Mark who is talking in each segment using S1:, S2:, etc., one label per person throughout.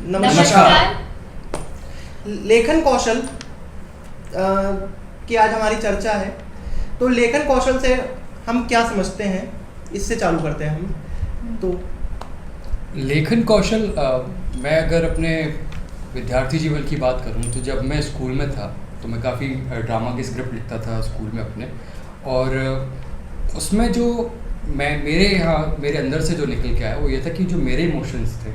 S1: नमस्कार।
S2: लेखन कौशल की आज हमारी चर्चा है। तो लेखन कौशल से हम क्या समझते हैं, इससे चालू करते हैं हम। तो
S1: लेखन कौशल मैं अगर अपने विद्यार्थी जीवन की बात करूं तो जब मैं स्कूल में था तो मैं काफ़ी ड्रामा की स्क्रिप्ट लिखता था स्कूल में अपने। और उसमें जो मेरे अंदर से जो निकल के आया वो ये था कि जो मेरे इमोशंस थे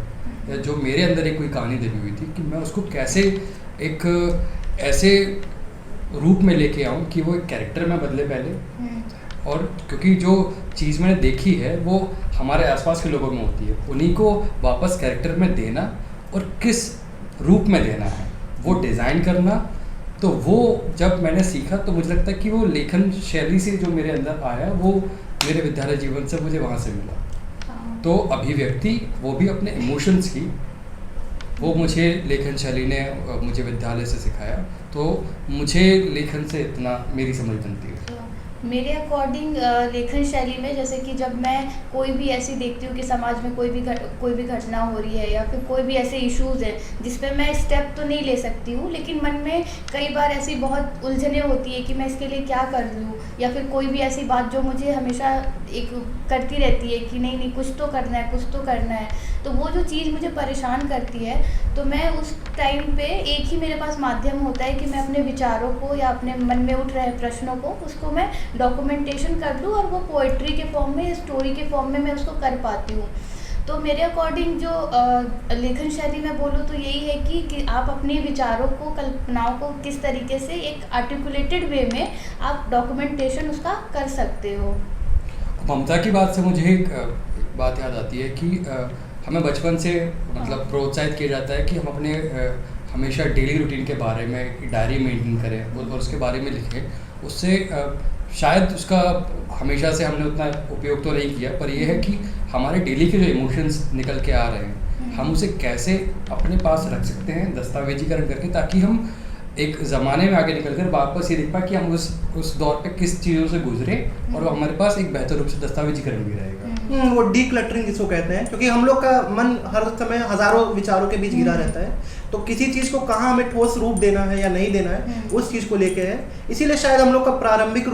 S1: या जो मेरे अंदर एक कोई कहानी दबी हुई थी कि मैं उसको कैसे एक ऐसे रूप में लेके आऊँ कि वो एक कैरेक्टर में बदले पहले। और क्योंकि जो चीज़ मैंने देखी है वो हमारे आसपास के लोगों में होती है, उन्हीं को वापस कैरेक्टर में देना और किस रूप में देना है वो डिज़ाइन करना। तो वो जब मैंने सीखा तो मुझे लगता है कि वो लेखन शैली से जो मेरे अंदर आया वो मेरे विद्यालय जीवन से मुझे वहाँ से मिला। तो अभिव्यक्ति वो भी अपने इमोशंस की, वो मुझे लेखन शैली ने मुझे विद्यालय से सिखाया। तो मुझे लेखन से इतना मेरी समझ बनती है।
S3: मेरे अकॉर्डिंग लेखन शैली में जैसे कि जब मैं कोई भी ऐसी देखती हूँ कि समाज में कोई भी घटना हो रही है या फिर कोई भी ऐसे इश्यूज़ हैं जिस पे मैं स्टेप तो नहीं ले सकती हूँ, लेकिन मन में कई बार ऐसी बहुत उलझने होती है कि मैं इसके लिए क्या कर लूँ, या फिर कोई भी ऐसी बात जो मुझे हमेशा एक करती रहती है कि नहीं कुछ तो करना है, कुछ तो करना है। तो वो जो चीज़ मुझे परेशान करती है तो मैं उस टाइम पे एक ही मेरे पास माध्यम होता है कि मैं अपने विचारों को या अपने मन में उठ रहे प्रश्नों को उसको मैं डॉक्यूमेंटेशन कर लूँ और वो पोइट्री के फॉर्म में, स्टोरी के फॉर्म में मैं उसको कर पाती हूँ। तो मेरे अकॉर्डिंग जो लेखन शैली में बोलूँ तो यही है कि आप अपने विचारों को, कल्पनाओं को किस तरीके से एक आर्टिकुलेटेड वे में आप डॉक्यूमेंटेशन उसका कर सकते हो।
S1: ममता की बात से मुझे एक बात याद आती है कि हमें बचपन से मतलब प्रोत्साहित किया जाता है कि हम अपने हमेशा डेली रूटीन के बारे में एक डायरी मेंटेन करें और उसके बारे में लिखें। उससे शायद उसका हमेशा से हमने उतना उपयोग तो नहीं किया, पर यह है कि हमारे डेली के जो इमोशंस निकल के आ रहे हैं हम उसे कैसे अपने पास रख सकते हैं दस्तावेजीकरण करके, ताकि हम एक ज़माने में आगे निकल कर वापस ये देख पाए कि हम उस दौर पे किस चीज़ों से गुजरे और वो हमारे पास एक बेहतर रूप से दस्तावेजीकरण भी रहेगा।
S2: वो डीक्लटरिंग जिसको कहते हैं, क्योंकि हम लोग का मन हर समय हजारों विचारों के बीच घिरा रहता है। तो किसी चीज़ को कहाँ हमें ठोस रूप देना है या नहीं देना है उस चीज़ को लेके है। इसीलिए शायद हम लोग का प्रारंभिक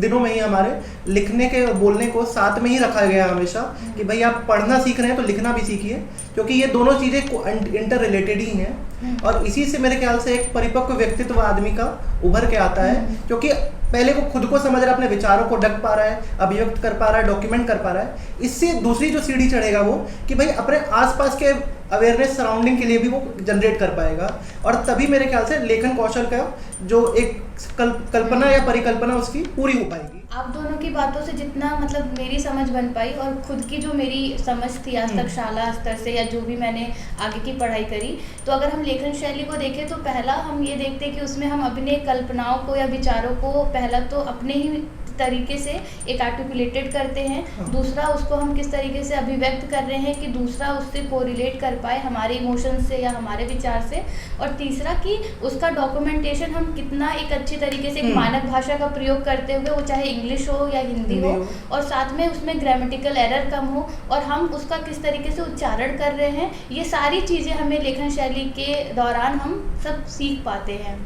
S2: दिनों में ही हमारे लिखने के बोलने को साथ में ही रखा गया हमेशा कि भाई आप पढ़ना सीख रहे हैं तो लिखना भी सीखिए, क्योंकि ये दोनों चीज़ें इंटर रिलेटेड ही हैं। और इसी से मेरे ख्याल से एक परिपक्व व्यक्तित्व आदमी का उभर के आता है, क्योंकि पहले वो खुद को समझ रहा है, अपने विचारों को ढक पा रहा है, अभिव्यक्त कर पा रहा है, डॉक्यूमेंट कर पा रहा है। इससे दूसरी जो सीढ़ी चढ़ेगा वो कि भाई अपने आसपास के अवेयरनेस सराउंडिंग के लिए भी वो जनरेट कर पाएगा। और तभी मेरे ख्याल से लेखन कौशल का जो एक कल्पना या परिकल्पना उसकी पूरी हो पाएगी।
S3: आप दोनों की बातों से जितना मतलब मेरी समझ बन पाई और खुद की जो मेरी समझ थी आज तक शाला स्तर से या जो भी मैंने आगे की पढ़ाई करी, तो अगर हम लेखन शैली को देखें तो पहला हम ये देखते हैं कि उसमें हम अपने कल्पनाओं को या विचारों को पहला तो अपने ही तरीके से एक आर्टिकुलेटेड करते हैं। दूसरा उसको हम किस तरीके से अभिव्यक्त कर रहे हैं कि दूसरा उससे कोरिलेट कर पाए हमारे इमोशन से या हमारे विचार से। और तीसरा कि उसका डॉक्यूमेंटेशन हम कितना एक अच्छे तरीके से एक मानक भाषा का प्रयोग करते हुए, वो चाहे इंग्लिश हो या हिंदी हो, और साथ में उसमें ग्रामेटिकल एरर कम हो और हम उसका किस तरीके से उच्चारण कर रहे हैं, ये सारी चीज़ें हमें लेखन शैली के दौरान हम सब सीख पाते हैं।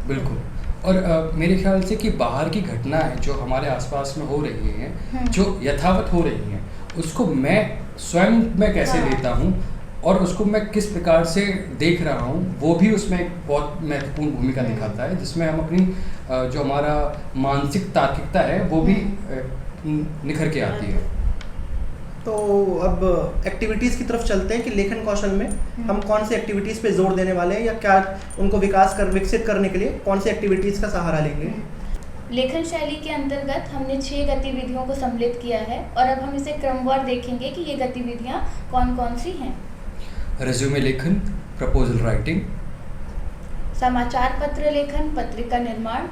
S1: बिल्कुल। और मेरे ख्याल से कि बाहर की घटनाएं जो हमारे आसपास में हो रही हैं, जो यथावत हो रही हैं, उसको मैं स्वयं में कैसे लेता हूँ और उसको मैं किस प्रकार से देख रहा हूँ, वो भी उसमें एक बहुत महत्वपूर्ण भूमिका दिखाता है, जिसमें हम अपनी जो हमारा मानसिक तार्किकता है वो भी निखर के आती है।
S2: तो अब एक्टिविटीज़ की तरफ चलते हैं कि लेखन कौशल में हम कौन सी एक्टिविटीज़ पे जोर देने वाले हैं या क्या उनको विकसित करने के लिए कौन सी एक्टिविटीज़ का सहारा लेंगे।
S3: लेखन शैली के अंतर्गत हमने 6 गतिविधियों को सम्मिलित किया है और अब हम इसे क्रमवार देखेंगे कि ये गतिविधियाँ कौन कौन सी हैं।
S1: रेज्यूमे लेखन, प्रपोजल राइटिंग,
S3: समाचार पत्र लेखन, पत्रिका निर्माण,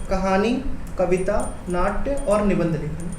S2: कहानी, कविता, नाट्य और निबंध लेखन।